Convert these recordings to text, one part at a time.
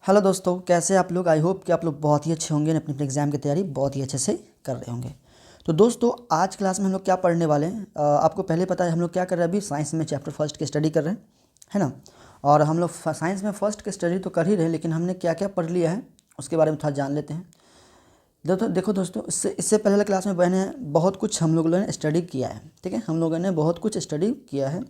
Hello दोस्तों, कैसे आप लोग। आई होप कि आप लोग बहुत ही अच्छे होंगे, अपने अपने एग्ज़ाम की तैयारी बहुत ही अच्छे से कर रहे होंगे। तो दोस्तों, आज क्लास में हम लोग क्या पढ़ने वाले हैं, आपको पहले पता है हम लोग क्या कर रहे हैं। अभी साइंस में चैप्टर फर्स्ट की स्टडी कर रहे हैं, है ना। और हम लोग साइंस में फर्स्ट की स्टडी तो कर ही रहे हैं, लेकिन हमने क्या क्या पढ़ लिया है उसके बारे में थोड़ा जान लेते हैं। देखो दोस्तों, इससे इससे पहले क्लास में बहने बहुत कुछ हम लोगों ने स्टडी किया है। ठीक है, हम लोगों ने बहुत कुछ स्टडी किया है।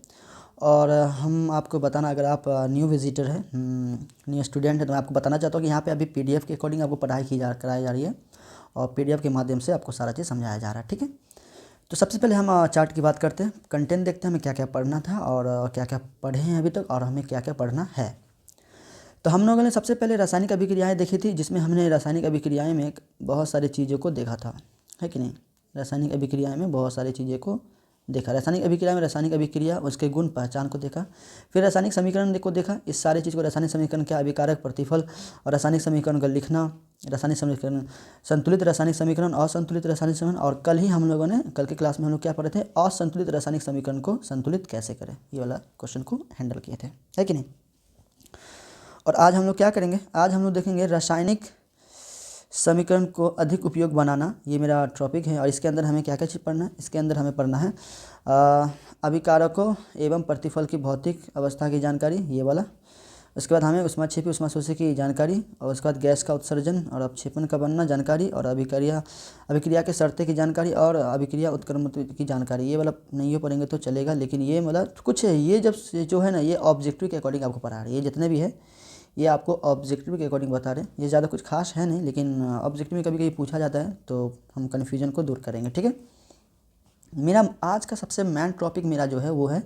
और हम आपको बताना, अगर आप न्यू विजिटर है, न्यू स्टूडेंट है, तो मैं आपको बताना चाहता हूँ कि यहाँ पे अभी पीडीएफ के अकॉर्डिंग आपको पढ़ाई कराई जा रही है। और पीडीएफ के माध्यम से आपको सारा चीज़ समझाया जा रहा है। ठीक है, तो सबसे पहले हम चार्ट की बात करते हैं, कंटेंट देखते हैं हमें क्या क्या पढ़ना था और क्या क्या पढ़े हैं अभी तक, और हमें क्या क्या पढ़ना है। तो हम लोगों ने सबसे पहले रासायनिक अभिक्रियाएं देखी थी, जिसमें हमने रासायनिक अभिक्रियाएं में बहुत सारी चीज़ों को देखा था, है कि नहीं। रासायनिक अभिक्रियाएं में बहुत सारी चीज़ों को देखा। रासायनिक अभिक्रिया में रासायनिक अभिक्रिया, उसके गुण पहचान को देखा। फिर रासायनिक समीकरण को देखा। इस सारी चीज़ को, रासायनिक समीकरण क्या, अभिकारक, प्रतिफल और रासायनिक समीकरण का लिखना, रासायनिक समीकरण, संतुलित रासायनिक समीकरण, असंतुलित रासायनिक समीकरण। और कल ही हम लोगों ने, कल की क्लास में हम लोग क्या पढ़े थे, असंतुलित रासायनिक समीकरण को संतुलित कैसे करें, ये वाला क्वेश्चन को हैंडल किए थे, है कि नहीं। और आज हम लोग क्या करेंगे, आज हम लोग देखेंगे रासायनिक समीकरण को अधिक उपयोग बनाना, ये मेरा टॉपिक है। और इसके अंदर हमें क्या क्या चीज़ पढ़ना है, इसके अंदर हमें पढ़ना है अभिकारकों एवं प्रतिफल की भौतिक अवस्था की जानकारी, ये वाला। उसके बाद हमें उष्माक्षेपी उष्माशोषी की जानकारी, और उसके बाद गैस का उत्सर्जन और अपक्षेपण का बनना जानकारी, और अभिक्रिया के शर्तें की जानकारी, और अभिक्रिया उत्क्रमण की जानकारी। ये वाला नहीं हो पढ़ेंगे तो चलेगा, लेकिन ये मतलब कुछ है, ये जब जो है ना, ये ऑब्जेक्टिव के अकॉर्डिंग आपको पढ़ा रहे हैं। ये जितने भी है ये आपको ऑब्जेक्टिव के अकॉर्डिंग बता रहे हैं। ये ज़्यादा कुछ खास है नहीं, लेकिन ऑब्जेक्टिव में कभी कभी पूछा जाता है, तो हम कन्फ्यूजन को दूर करेंगे। ठीक है, मेरा आज का सबसे मेन टॉपिक मेरा जो है वो है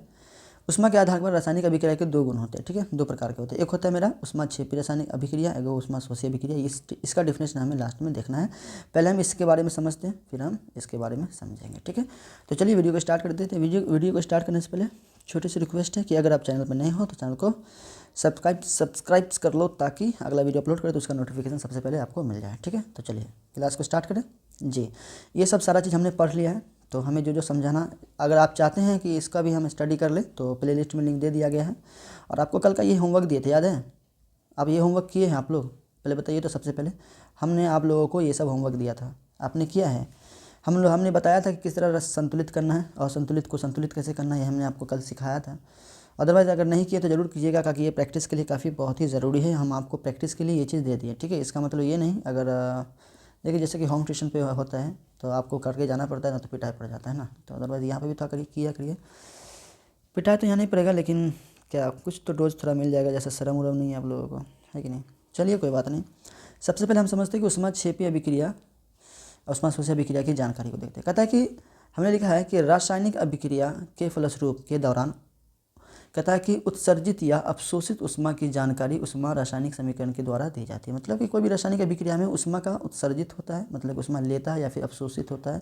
उष्मा के आधार पर रासायनिक अभिक्रिया के दो गुण होते हैं। ठीक है, दो प्रकार के होते हैं। एक होता है मेरा उष्माक्षेपी रासायनिक अभिक्रिया, एक उष्माशोषी अभिक्रिया। इसका डिफिनेशन हमें लास्ट में देखना है। पहले हम इसके बारे में समझते हैं, फिर हम इसके बारे में समझेंगे। ठीक है, तो चलिए वीडियो को स्टार्ट कर देते हैं। वीडियो को स्टार्ट करने से पहले छोटी सी रिक्वेस्ट है कि अगर आप चैनल पर नए हो तो चैनल को सब्सक्राइब कर लो, ताकि अगला वीडियो अपलोड करें तो उसका नोटिफिकेशन सबसे पहले आपको मिल जाए। ठीक है, तो चलिए क्लास को स्टार्ट करें जी। ये सब सारा चीज़ हमने पढ़ लिया है, तो हमें जो जो समझाना, अगर आप चाहते हैं कि इसका भी हम स्टडी कर ले तो प्लेलिस्ट में लिंक दे दिया गया है। और आपको कल का ये होमवर्क दिए थे, याद है। आप ये होमवर्क किए हैं आप लोग, पहले बताइए। तो सबसे पहले हमने आप लोगों को ये सब होमवर्क दिया था, आपने किया है। हमने बताया था कि किस तरह रस संतुलित करना है और संतुलित को संतुलित कैसे करना है, ये हमने आपको कल सिखाया था। अदरवाइज़ अगर नहीं किए तो ज़रूर कीजिएगा, क्योंकि ये प्रैक्टिस के लिए काफ़ी बहुत ही ज़रूरी है। हम आपको प्रैक्टिस के लिए ये चीज़ दे दिए। ठीक है, इसका मतलब ये नहीं, अगर देखिए जैसे कि होम ट्यूशन पे होता है तो आपको करके जाना पड़ता है ना, तो पिटाई पड़ जाता है ना। तो अदरवाइज़ यहाँ पे भी था किया करिए। पिटाई तो यहाँ नहीं पड़ेगा, लेकिन क्या कुछ तो डोज थोड़ा मिल जाएगा, जैसे शर्म उरम नहीं है आप लोगों को, है कि नहीं। चलिए कोई बात नहीं। सबसे पहले हम समझते हैं कि उष्माक्षेपी अभिक्रिया, उष्माशोषी अभिक्रिया की जानकारी को देखते हैं। कहता है कि हमने लिखा है कि रासायनिक अभिक्रिया के फलस्वरूप के दौरान, कहता है कि उत्सर्जित या अवशोषित उष्मा की जानकारी उष्मा रासायनिक समीकरण के द्वारा दी जाती है। मतलब कि कोई भी रासायनिक अभिक्रिया में उष्मा का उत्सर्जित होता है, मतलब उष्मा लेता है या फिर अवशोषित होता है,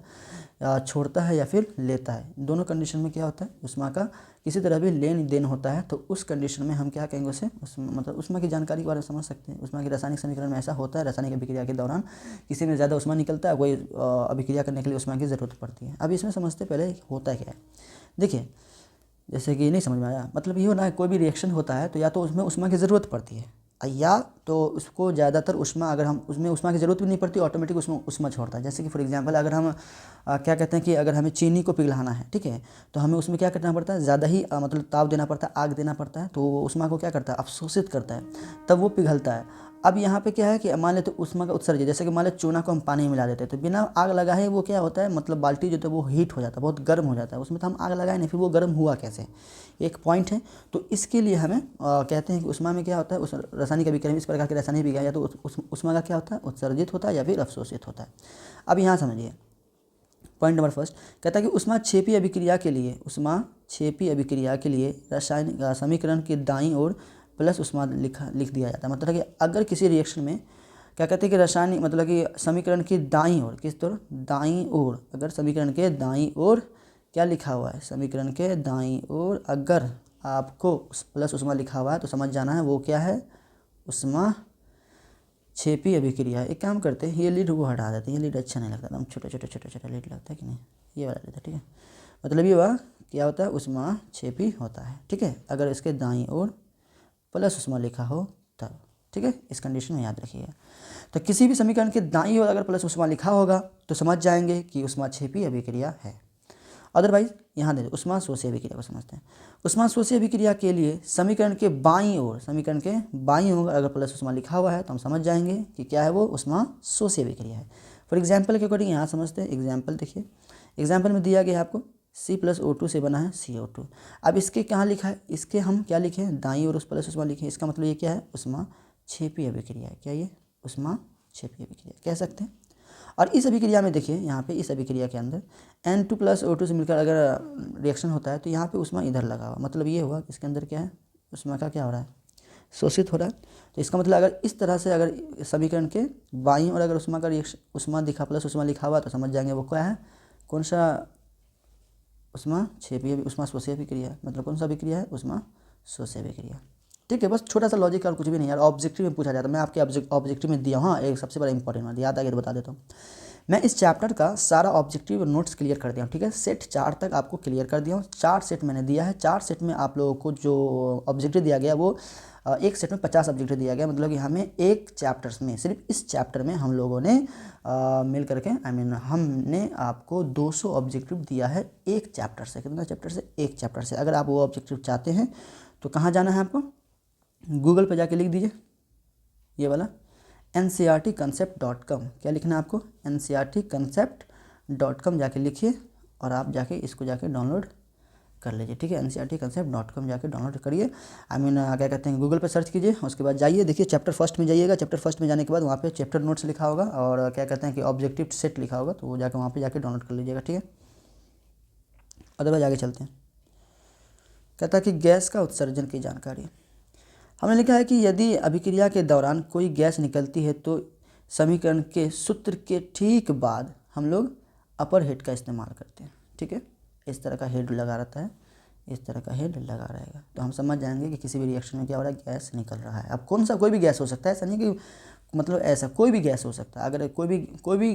या छोड़ता है या फिर लेता है। दोनों कंडीशन में क्या होता है, उष्मा का किसी तरह भी लेन देन होता है। तो उस कंडीशन में हम क्या कहेंगे उसे, मतलब उष्मा की जानकारी के बारे में समझ सकते हैं। उष्मा की रासायनिक समीकरण में ऐसा होता है, रासायनिक अभिक्रिया के दौरान किसी में ज़्यादा उष्मा निकलता है, कोई अभिक्रिया करने के लिए उष्मा की ज़रूरत पड़ती है। अब इसमें समझते पहले होता क्या है। देखिए, जैसे कि नहीं समझ में आया, मतलब ये हो ना, कोई भी रिएक्शन होता है तो या तो उसमें उष्मा की ज़रूरत पड़ती है, या तो उसको ज़्यादातर उष्मा, अगर हम उसमें उष्मा की ज़रूरत भी नहीं पड़ती, ऑटोमेटिक उसमें उष्मा छोड़ता है। जैसे कि फॉर एग्जांपल, अगर हम क्या कहते हैं कि अगर हमें चीनी को पिघलाना है, ठीक है, तो हमें उसमें क्या करना पड़ता है, ज़्यादा ही मतलब ताप देना पड़ता है, आग देना पड़ता है। तो वो उष्मा को क्या करता है, अवशोषित करता है, तब वो पिघलता है। अब यहाँ पे क्या है कि मान लेते उष्मा का उत्सर्जन, जैसे कि मान लेते चूना को हम पानी में मिला देते हैं, तो बिना आग लगाए वो क्या होता है, मतलब बाल्टी जो है वो हीट हो जाता है, बहुत गर्म हो जाता है। उसमें तो हम आग लगाए नहीं, फिर वो गर्म हुआ कैसे, एक पॉइंट है। तो इसके लिए हमें कहते हैं कि उष्मा में क्या होता है, उस रासायनिक अभिक्रिया में इस प्रकार के रासायनिक अभिक्रिया, या तो उष्मा का क्या होता है, उत्सर्जित होता है या फिर अवशोषित होता है। अब यहाँ समझिए पॉइंट नंबर फर्स्ट, कहता है कि उष्माक्षेपी अभिक्रिया के लिए, उष्माक्षेपी अभिक्रिया के लिए रासायनिक समीकरण के दाईं ओर प्लस उष्मा लिख दिया जाता है। मतलब कि अगर किसी रिएक्शन में क्या कहते हैं कि रासायनिक, मतलब कि समीकरण की दाईं ओर, किस तरह, दाईं ओर, अगर समीकरण के दाईं ओर क्या लिखा हुआ है, समीकरण के दाईं ओर अगर आपको प्लस उष्मा लिखा हुआ है तो समझ जाना है वो क्या है, उष्मा छेपी अभिक्रिया है। एक काम करते हैं, ये लीड को हटा देते हैं, ये लीड अच्छा नहीं लगता, एकदम छोटा लीड लगता है कि नहीं, ये वाला लीड है। ठीक है, मतलब ये हुआ क्या होता है, उष्मा छेपी होता है। ठीक है, अगर इसके दाईं ओर प्लस उष्मा लिखा हो तब। ठीक है, इस कंडीशन में याद रखिएगा। तो किसी भी समीकरण के दाईं ओर अगर प्लस उष्मा लिखा होगा तो समझ जाएंगे कि उष्मा क्षेपी अभिक्रिया है। अदरवाइज यहाँ दे उष्मा शोषी अभिक्रिया को समझते हैं। उष्मा शोषी अभिक्रिया के लिए समीकरण के बाईं ओर अगर प्लस उष्मा लिखा हुआ है तो हम समझ जाएंगे कि क्या है, वो उष्मा शोषी अभिक्रिया है। फॉर एग्जाम्पल के अकॉर्डिंग यहाँ समझते हैं। एग्जाम्पल देखिए, एग्जाम्पल में दिया गया है आपको C+O2 से बना है CO2। अब इसके कहाँ लिखा है, इसके हम क्या लिखे हैं, दाईं ओर उस प्लस उष्मा लिखे हैं। इसका मतलब ये क्या है, उष्मा क्षेपी अभिक्रिया है। क्या ये उष्मा क्षेपी अभिक्रिया कह सकते हैं। और इस अभिक्रिया में देखिए, यहाँ पे इस अभिक्रिया के अंदर N2 + O2 से मिलकर अगर रिएक्शन होता है तो यहाँ पे उष्मा इधर लगा हुआ, मतलब ये हुआ इसके अंदर क्या है, उष्मा का क्या हो रहा है, शोषित हो रहा है। तो इसका मतलब अगर इस तरह से अगर समीकरण के बाईं और अगर उष्मा का रिएक्शन उष्मा दिखा प्लस उष्मा लिखा हुआ तो समझ जाएंगे वो क्या है, कौन सा उष्मा क्षेपी उष्मा शोषी अभिक्रिया, मतलब कौन सा अभिक्रिया है, उष्मा शोषी अभिक्रिया। ठीक है, बस छोटा सा लॉजिक और कुछ भी नहीं यार। ऑब्जेक्टिव में पूछा जाता है, मैं आपके ऑब्जेक्टिव में दिया हूँ। हाँ, एक सबसे बड़ा इंपॉर्टेंट बात याद आ गया तो बता देता हूँ। मैं इस चैप्टर का सारा ऑब्जेक्टिव नोट्स क्लियर कर दिया हूँ। ठीक है, सेट 4 तक आपको क्लियर कर दिया हूँ। 4 सेट मैंने दिया है। 4 सेट में आप लोगों को जो ऑब्जेक्टिव दिया गया वो एक सेट में 50 ऑब्जेक्टिव दिया गया, मतलब कि हमें एक चैप्टर्स में, सिर्फ इस चैप्टर में हम लोगों ने मिल करके हमने आपको 200 ऑब्जेक्टिव दिया है एक चैप्टर से। कितना चैप्टर से, एक चैप्टर से। अगर आप वो ऑब्जेक्टिव चाहते हैं तो कहाँ जाना है आपको, गूगल पे जाके लिख दीजिए ये वाला ncrtconcept.com। क्या लिखना है आपको, ncrtconcept.com जाके लिखिए और आप जाके इसको जाके डाउनलोड कर लीजिए। ठीक है, ncrtconcept.com जाके डाउनलोड करिए। क्या कहते हैं, गूगल पे सर्च कीजिए, उसके बाद जाइए, देखिए चैप्टर फर्स्ट में जाइएगा। चैप्टर फर्स्ट में जाने के बाद वहाँ पे चैप्टर नोट्स लिखा होगा और क्या कहते हैं कि ऑब्जेक्टिव सेट लिखा होगा, तो वो जाके वहाँ पे जाके डाउनलोड कर लीजिएगा। ठीक है, अदरवाइज आगे चलते हैं। कहता है कि गैस का उत्सर्जन की जानकारी। हमने लिखा है कि यदि अभिक्रिया के दौरान कोई गैस निकलती है तो समीकरण के सूत्र के ठीक बाद हम लोग अपर हेड का इस्तेमाल करते हैं। ठीक है, इस तरह का हेड लगा रहता है, इस तरह का हेड लगा रहेगा, तो हम समझ जाएंगे कि किसी भी रिएक्शन में क्या हो रहा है, गैस निकल रहा है। अब कौन सा, कोई भी गैस हो सकता है, ऐसा नहीं कि मतलब ऐसा कोई भी गैस हो सकता है। अगर कोई भी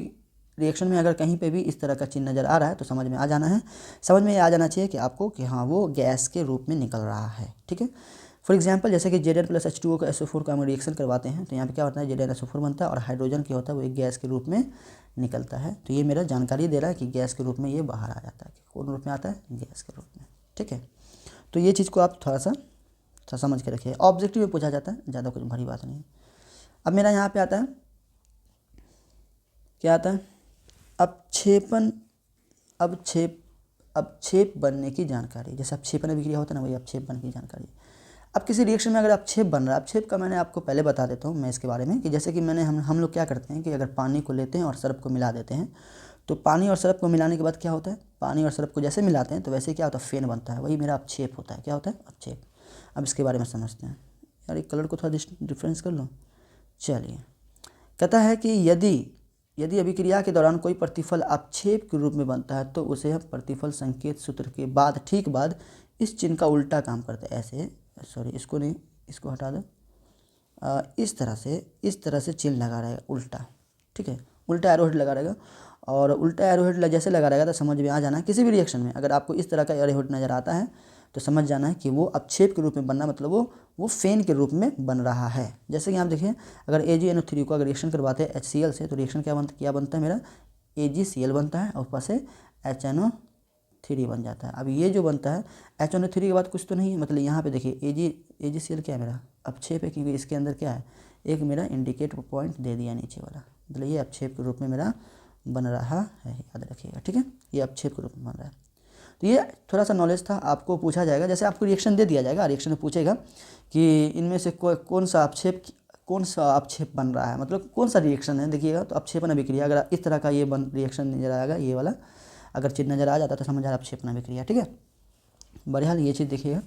रिएक्शन में अगर कहीं पे भी इस तरह का चिन्ह नज़र आ रहा है तो समझ में आ जाना है, समझ में आ जाना चाहिए कि आपको कि हाँ वो गैस के रूप में निकल रहा है। ठीक है, फॉर एग्जांपल जैसे कि Zn + H2O का SO4 का हम रिएक्शन करवाते हैं तो यहाँ पे क्या होता है, ZnSO4 बनता है और हाइड्रोजन क्या होता है, वो एक गैस के रूप में निकलता है। तो ये मेरा जानकारी दे रहा है कि गैस के रूप में ये बाहर आ जाता है। कौन रूप में आता है, गैस के रूप में। ठीक है, तो ये चीज़ को आप थोड़ा सा समझ के रखिए। ऑब्जेक्टिव में पूछा जाता है, ज़्यादा कुछ भारी बात नहीं है। अब मेरा यहाँ पे आता है, क्या आता है, अपक्षेप बनने की जानकारी। जैसे अपक्षेपण अभिक्रिया होता है ना, वही अपक्षेप बनने की जानकारी। अब किसी रिएक्शन में अगर अपक्षेप बन रहा है, अपक्षेप का मैंने आपको पहले बता देता हूँ मैं इसके बारे में, कि जैसे कि हम लोग क्या करते हैं कि अगर पानी को लेते हैं और सरफ को मिला देते हैं, तो पानी और सरफ को मिलाने के बाद क्या होता है, पानी और सरफ को जैसे मिलाते हैं तो वैसे क्या होता है, फेन बनता है। वही मेरा अपक्षेप होता है। क्या होता है, अपक्षेप। अब इसके बारे में समझते हैं। यार एक कलर को थोड़ा डिफरेंस कर लो। चलिए, कहता है कि यदि अभिक्रिया के दौरान कोई प्रतिफल अपक्षेप के रूप में बनता है तो उसे हम प्रतिफल संकेत सूत्र के बाद ठीक बाद इस चिन्ह का उल्टा काम करते हैं। ऐसे, सॉरी इसको नहीं, इसको हटा दो। इस तरह से चिन्ह लगा रहेगा उल्टा। ठीक है, उल्टा एरोहेड लगा रहेगा और उल्टा एरोहेड जैसे लगा रहेगा तो समझ में आ जाना है किसी भी रिएक्शन में अगर आपको इस तरह का एरोहेड नज़र आता है तो समझ जाना है कि वो अपक्षेप के रूप में बनना, मतलब वो फेन के रूप में बन रहा है। जैसे कि आप देखिए, अगर AgNO3 को अगर रिएक्शन करवाते हैं HCl से तो रिएक्शन क्या बनता है, मेरा AgCl बनता है और ऊपर से HNO3 बन जाता है। अब ये जो बनता है HNO3 के बाद कुछ तो नहीं है, मतलब यहाँ पे देखिए AgCl क्या है, मेरा अपक्षेप है, क्योंकि इसके अंदर क्या है, एक मेरा इंडिकेट पॉइंट दे दिया नीचे वाला, मतलब ये अपक्षेप के रूप में मेरा बन रहा है, याद रखिएगा। ठीक है, ये अपक्षेप के रूप में बन रहा है। तो ये थोड़ा सा नॉलेज था, आपको पूछा जाएगा, जैसे आपको रिएक्शन दे दिया जाएगा, रिएक्शन में पूछेगा कि इनमें से कौन सा अपक्षेप बन रहा है, मतलब कौन सा रिएक्शन है, देखिएगा। तो अपक्षेपण अभिक्रिया, अगर इस तरह का ये रिएक्शन नजर आएगा, ये वाला अगर चिन्ह नजर आ जाता तो समझ आ रहा अपक्षेपण अभिक्रिया। ठीक है, बढ़िया, ये चीज़ देखिएगा।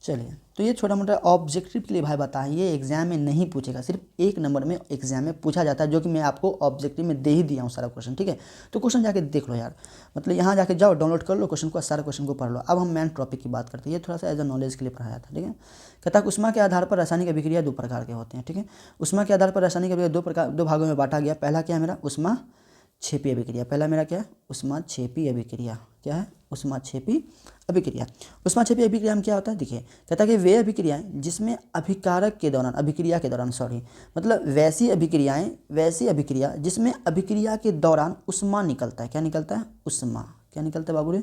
चलिए, तो ये छोटा मोटा ऑब्जेक्टिव के लिए भाई बताएं, ये एग्जाम में नहीं पूछेगा, सिर्फ 1 नंबर में एग्जाम में पूछा जाता है, जो कि मैं आपको ऑब्जेक्टिव में दे ही दिया हूँ सारा क्वेश्चन। ठीक है, तो क्वेश्चन जाके देख लो यार, मतलब यहाँ जाके जाओ, डाउनलोड कर लो क्वेश्चन को, सारे क्वेश्चन को पढ़ लो। अब हम मेन टॉपिक की बात करते हैं, ये थोड़ा सा एज अ नॉलेज के लिए पढ़ाया था। ठीक है, कहता है उष्मा के आधार पर रासायनिक अभिक्रिया 2 प्रकार के होते हैं। ठीक है, उष्मा के आधार पर रासायनिक अभिक्रिया 2 भागों में बांटा गया। पहला क्या है मेरा, उष्मा क्षेपी अभिक्रिया। पहला मेरा क्या है, उष्मा क्षेपी अभिक्रिया। क्या है, उष्मा क्षेपी अभिक्रिया। ऊष्माक्षेपी अभिक्रिया में क्या होता है, देखिए कहता है कि वे अभिक्रियाएं जिसमें अभिकारक के दौरान, अभिक्रिया के दौरान सॉरी, मतलब वैसी अभिक्रिया जिसमें अभिक्रिया के दौरान ऊष्मा निकलता है। क्या निकलता है, ऊष्मा। क्या निकलता है बाबू रे,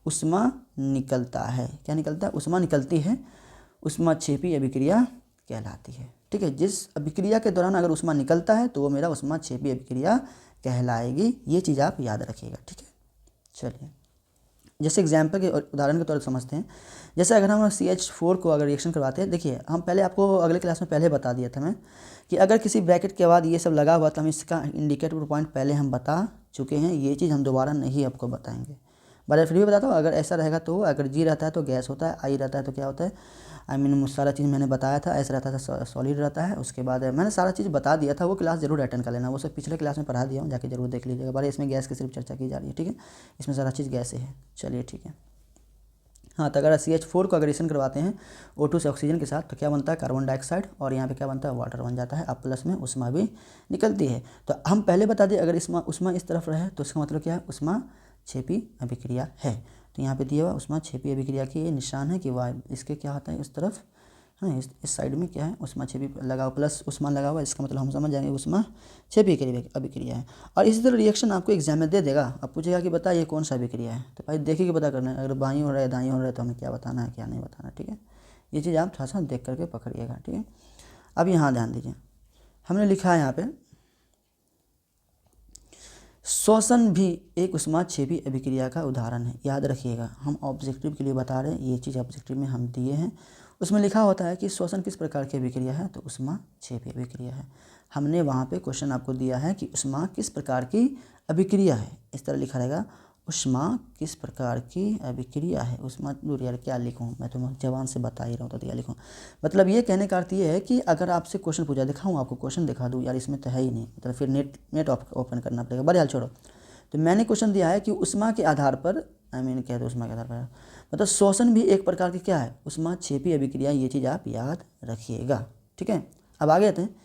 ऊष्मा निकलता है। क्या निकलता है, ऊष्मा निकलती है, ऊष्माक्षेपी अभिक्रिया कहलाती है। ठीक है, जिस अभिक्रिया के दौरान अगर ऊष्मा निकलता है तो वो मेरा ऊष्माक्षेपी अभिक्रिया कहलाएगी। ये चीज़ आप याद रखिएगा। ठीक है, चलिए जैसे एग्जाम्पल के उदाहरण के तौर पर समझते हैं। जैसे अगर हम CH4 को अगर रिएक्शन करवाते हैं, देखिए हम पहले आपको अगले क्लास में पहले बता दिया था मैं कि अगर किसी ब्रैकेट के बाद ये सब लगा हुआ तो हम इसका इंडिकेटर पॉइंट पहले हम बता चुके हैं। ये चीज़ हम दोबारा नहीं आपको बताएंगे। बार फिर भी बताता हूँ, अगर ऐसा रहेगा तो अगर G रहता है तो गैस होता है, I रहता है तो क्या होता है, सारा चीज़ मैंने बताया था। ऐसा रहता था सॉलिड रहता है। उसके बाद मैंने सारा चीज़ बता दिया था, वो क्लास जरूर अटेंड कर लेना, वो सब पिछले क्लास में पढ़ा दिया हूँ, जाके जरूर देख लीजिएगा। बारे इसमें गैस की सिर्फ चर्चा की जा रही है। ठीक है, इसमें सारा चीज़ गैस है। चलिए ठीक है। हाँ, तो अगर CH4 को अग्रेशन करवाते हैं O2 से ऑक्सीजन के साथ तो क्या बनता है, कार्बन डाइऑक्साइड, और यहाँ पे क्या बनता है, वाटर बन जाता है। अब प्लस में ऊष्मा भी निकलती है। तो हम पहले बता दें अगर ऊष्मा इस तरफ रहे तो इसका मतलब क्या है, ऊष्माक्षेपी अभिक्रिया है। तो यहाँ पे दिया हुआ ऊष्माक्षेपी अभिक्रिया की ये निशान है कि वाह इसके क्या होता है, इस तरफ है, इस साइड में क्या है, ऊष्माक्षेपी लगा हुआ, प्लस ऊष्मा लगा हुआ, इसका मतलब हम समझ जाएंगे ऊष्माक्षेपी अभिक्रिया है। और इसी तरह रिएक्शन आपको एग्जाम में दे देगा। अब पूछेगा कि बता ये कौन सा अभिक्रिया है, तो भाई देखिए कि पता करना है। अगर बाईं हो रहा है दाईं हो रहा है तो हमें क्या बताना है क्या नहीं बताना। ठीक है, ये चीज़ आप थोड़ा सा देख करके पकड़िएगा। ठीक है, अब यहाँ ध्यान दीजिए, हमने लिखा है यहाँ पे श्वसन भी एक ऊष्माक्षेपी अभिक्रिया का उदाहरण है। याद रखिएगा, हम ऑब्जेक्टिव के लिए बता रहे हैं, ये चीज़ ऑब्जेक्टिव में हम दिए हैं। उसमें लिखा होता है कि श्वसन किस प्रकार की अभिक्रिया है, तो ऊष्माक्षेपी अभिक्रिया है। हमने वहाँ पे क्वेश्चन आपको दिया है कि ऊष्मा किस प्रकार की अभिक्रिया है, इस तरह लिखा रहेगा, ऊष्मा किस प्रकार की अभिक्रिया है। ऊष्मा दूर यार क्या लिखूँ, मैं तो जवान से बता ही रहा हूँ तो क्या लिखूँ। मतलब ये कहने का अर्थ ये है कि अगर आपसे क्वेश्चन पूछा, दिखाऊँ आपको क्वेश्चन दिखा दूँ यार, इसमें तो है ही नहीं, मतलब फिर नेट ओपन करना पड़ेगा। बड़े हाल छोड़ो, तो मैंने क्वेश्चन दिया है कि ऊष्मा के आधार पर, कह दो ऊष्मा के आधार पर, मतलब श्वसन भी एक प्रकार की क्या है, ऊष्माक्षेपी अभिक्रिया। ये चीज़ आप याद रखिएगा। ठीक है, अब आगे आते हैं,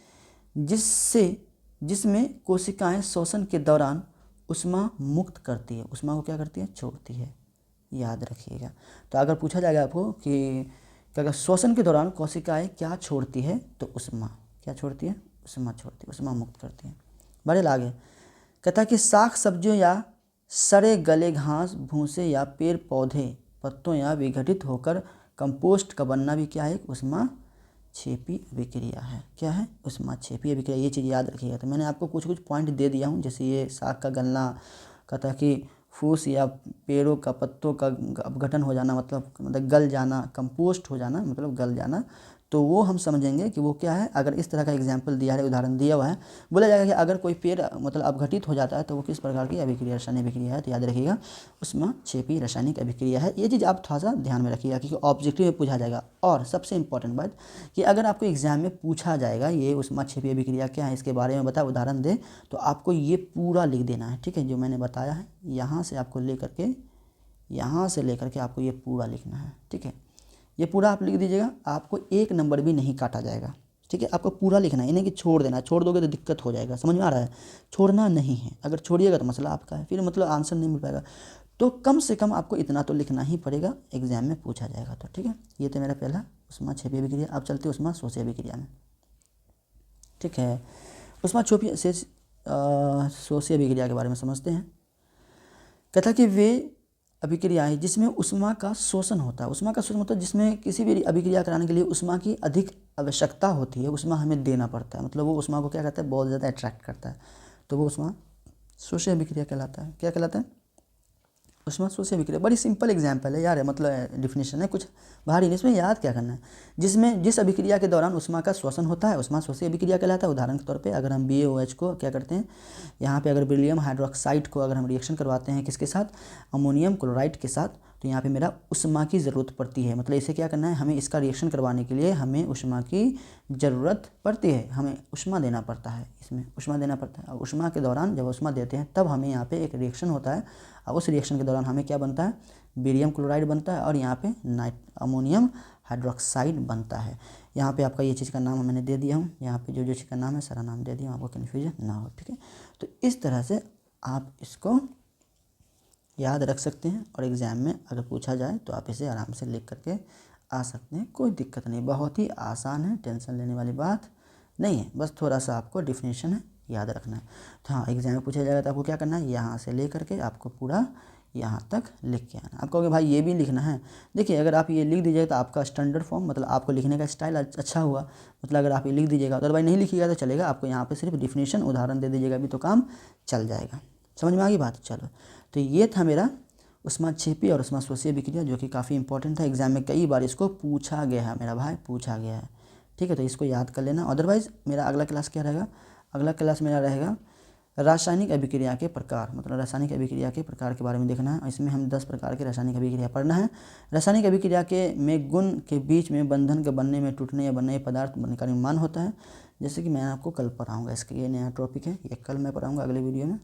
जिसमें कोशिकाएं श्वसन के दौरान ऊष्मा मुक्त करती है, ऊष्मा को क्या करती है, छोड़ती है। याद रखिएगा। तो अगर पूछा जाएगा आपको कि अगर श्वसन के दौरान कोशिकाएं क्या छोड़ती है, तो ऊष्मा क्या छोड़ती है, ऊष्मा छोड़ती है, ऊष्मा मुक्त करती है। बड़े आगे कहता है कि शाक सब्जियों या सड़े गले घास भूसे या पेड़ पौधे पत्तों या विघटित होकर कंपोस्ट का बनना भी क्या है, ऊष्माक्षेपी अभिक्रिया है। क्या है, ऊष्माक्षेपी अभिक्रिया। ये चीज़ याद रखिएगा। तो मैंने आपको कुछ पॉइंट दे दिया हूँ, जैसे ये शाक का गलना, कहता है कि फूस या पेड़ों का पत्तों का अपघटन हो जाना, मतलब गल जाना, कंपोस्ट हो जाना मतलब गल जाना, तो वो हम समझेंगे कि वो क्या है। अगर इस तरह का एग्जाम्पल दिया है, उदाहरण दिया हुआ है, बोला जाएगा कि अगर कोई पेड़ मतलब अपघटित हो जाता है तो वो किस प्रकार की अभिक्रिया, रासायनिक अभिक्रिया है। तो याद रखिएगा, ऊष्माक्षेपी रासायनिक अभिक्रिया है। ये चीज़ आप थोड़ा सा ध्यान में रखिएगा क्योंकि ऑब्जेक्टिव में पूछा जाएगा। और सबसे इंपॉर्टेंट बात कि अगर आपको एग्जाम में पूछा जाएगा ये ऊष्माक्षेपी अभिक्रिया क्या है, इसके बारे में बता, उदाहरण दे, तो आपको ये पूरा लिख देना है। ठीक है, जो मैंने बताया है यहाँ से आपको लेकर के आपको ये पूरा लिखना है। ठीक है, ये पूरा आप लिख दीजिएगा, आपको एक नंबर भी नहीं काटा जाएगा। ठीक है, आपको पूरा लिखना है, इन्हें कि छोड़ देना, छोड़ दोगे तो दिक्कत हो जाएगा। समझ में आ रहा है, छोड़ना नहीं है। अगर छोड़िएगा तो मसला आपका है, फिर मतलब आंसर नहीं मिल पाएगा। तो कम से कम आपको इतना तो लिखना ही पड़ेगा, एग्जाम में पूछा जाएगा तो। ठीक है, ये तो मेरा पहला ऊष्माक्षेपी अभिक्रिया। अब चलते ऊष्माशोषी अभिक्रिया में। ठीक है, ऊष्माशोषी अभिक्रिया के बारे में समझते हैं। कहता कि वे अभिक्रियाएं जिसमें ऊष्मा का शोषण होता है, ऊष्मा का शोषण मतलब जिसमें किसी भी अभिक्रिया कराने के लिए ऊष्मा की अधिक आवश्यकता होती है, ऊष्मा हमें देना पड़ता है, मतलब वो ऊष्मा को क्या कहता है, बहुत ज़्यादा अट्रैक्ट करता है, तो वो ऊष्माशोषी अभिक्रिया कहलाता है। क्या कहलाता है, ऊष्माशोषी अभिक्रिया। बड़ी सिंपल एग्जाम्पल है यार, मतलब डिफिनेशन है, कुछ भारी नहीं, इसमें याद क्या करना है। जिस अभिक्रिया के दौरान ऊष्मा का श्वसन होता है, ऊष्माशोषी अभिक्रिया कहलाता है। उदाहरण के तौर पे अगर हम BaOH को क्या करते हैं, यहाँ पे अगर बेरिलियम हाइड्रोक्साइड को अगर हम रिएक्शन करवाते हैं किसके साथ, अमोनियम क्लोराइड के साथ, तो यहाँ पे मेरा ऊष्मा की ज़रूरत पड़ती है। मतलब इसे क्या करना है, हमें इसका रिएक्शन करवाने के लिए हमें ऊष्मा की ज़रूरत पड़ती है, हमें ऊष्मा देना पड़ता है, इसमें ऊष्मा देना पड़ता है। और ऊष्मा के दौरान जब ऊष्मा देते हैं तब हमें यहाँ पे एक रिएक्शन होता है, और उस रिएक्शन के दौरान हमें क्या बनता है, बेरियम क्लोराइड बनता है, और यहाँ पे अमोनियम हाइड्रोक्साइड बनता है। यहाँ पे आपका ये चीज़ का नाम मैंने दे दिया हूँ, यहाँ पे जो चीज़ का नाम है सारा नाम दे दिया हूँ, आपको कन्फ्यूजन ना हो। ठीक है, तो इस तरह से आप इसको याद रख सकते हैं और एग्ज़ाम में अगर पूछा जाए तो आप इसे आराम से लिख करके आ सकते हैं, कोई दिक्कत नहीं, बहुत ही आसान है, टेंशन लेने वाली बात नहीं है। बस थोड़ा सा आपको डिफिनेशन है याद रखना है। तो हाँ, एग्ज़ाम में पूछा जाएगा तो आपको क्या करना है, यहाँ से ले करके आपको पूरा यहाँ तक लिख के आना। आप कहोगे भाई ये भी लिखना है, देखिए अगर आप ये लिख दीजिएगा तो आपका स्टैंडर्ड फॉर्म, मतलब आपको लिखने का स्टाइल अच्छा हुआ, मतलब अगर आप ये लिख दीजिएगा, अदरवाइज नहीं लिखिएगा तो चलेगा, आपको यहाँ पे सिर्फ डिफिनेशन उदाहरण दे दीजिएगा भी तो काम चल जाएगा। समझ में आ गई बात? चलो, तो ये था मेरा ऊष्माक्षेपी और ऊष्माश्वासीय विक्रिया, जो कि काफ़ी इंपॉर्टेंट था, एग्जाम में कई बार इसको पूछा गया है मेरा भाई, पूछा गया है। ठीक है, तो इसको याद कर लेना। अदरवाइज़ मेरा अगला क्लास क्या रहेगा, अगला क्लास मेरा रहेगा रासायनिक अभिक्रिया के प्रकार, मतलब रासायनिक अभिक्रिया के प्रकार के बारे में देखना है। इसमें हम 10 प्रकार के रासायनिक अभिक्रिया पढ़ना है। रासायनिक अभिक्रिया के में गुण के बीच में बंधन के बनने में, टूटने या बनने पदार्थ बनने का निर्माण होता है, जैसे कि मैं आपको कल पढ़ाऊँगा। इसके ये नया टॉपिक है, ये कल मैं पढ़ाऊँगा अगले वीडियो में,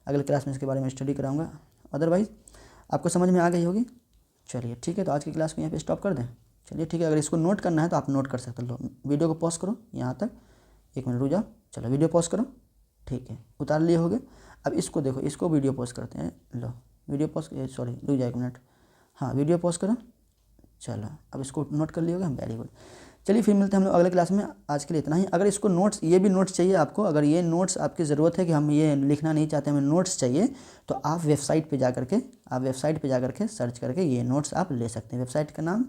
अगले क्लास में इसके बारे में स्टडी कराऊँगा। अदरवाइज़ आपको समझ में आ गई होगी। चलिए ठीक है, तो आज की क्लास को यहाँ पे स्टॉप कर दें। चलिए ठीक है, अगर इसको नोट करना है तो आप नोट कर सकते हो। वीडियो को पॉज करो यहाँ तक, 1 मिनट रुक जाओ, चलो वीडियो पॉज करो। ठीक है, उतार लिए होगे। अब इसको देखो, इसको वीडियो पॉज करते हैं। लो वीडियो पॉज, सॉरी रुक जाओ 1 मिनट, हाँ वीडियो पॉज करो। चलो अब इसको नोट कर लिए होगे, वेरी गुड। चलिए फिर मिलते हैं हम लोग अगले क्लास में। आज के लिए इतना ही। अगर इसको नोट्स, ये भी नोट्स चाहिए आपको, अगर ये नोट्स आपकी ज़रूरत है कि हम ये लिखना नहीं चाहते, हमें नोट्स चाहिए, तो आप वेबसाइट पे जा करके सर्च करके ये नोट्स आप ले सकते हैं। वेबसाइट का नाम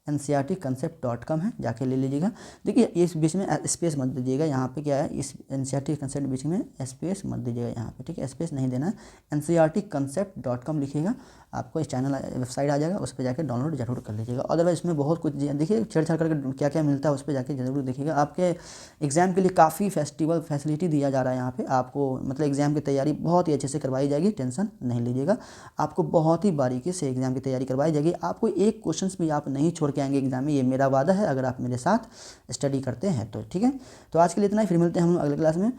ncrtconcept.com है, जाके ले लीजिएगा। देखिए इस बीच में स्पेस मत दीजिएगा, यहाँ पे क्या है, इस ncrtconcept बीच में स्पेस मत दीजिएगा यहाँ पे, ठीक है, स्पेस नहीं देना है। ncrtconcept.com लिखिएगा, आपको इस चैनल वेबसाइट आ जाएगा, उस पर जाके डाउनलोड जरूर कर लीजिएगा। अदरवाइज इसमें बहुत कुछ देखिए, छेड़छाड़ करके क्या क्या मिलता है उस पर जाके जरूर देखिएगा। आपके एग्जाम के लिए काफ़ी फैसिलिटी दिया जा रहा है यहाँ पे आपको, मतलब एग्जाम की तैयारी बहुत ही अच्छे से करवाई जाएगी, टेंशन नहीं लीजिएगा। आपको बहुत ही बारीकी से एग्जाम की तैयारी करवाई जाएगी, आपको एक क्वेश्चन भी आप नहीं छोड़ के आएंगे एग्जाम में, ये मेरा वादा है, अगर आप मेरे साथ स्टडी करते हैं तो। ठीक है, तो आज के लिए इतना ही, फिर मिलते हैं हम लोग अगले क्लास में।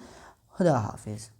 खुदा हाफिज़।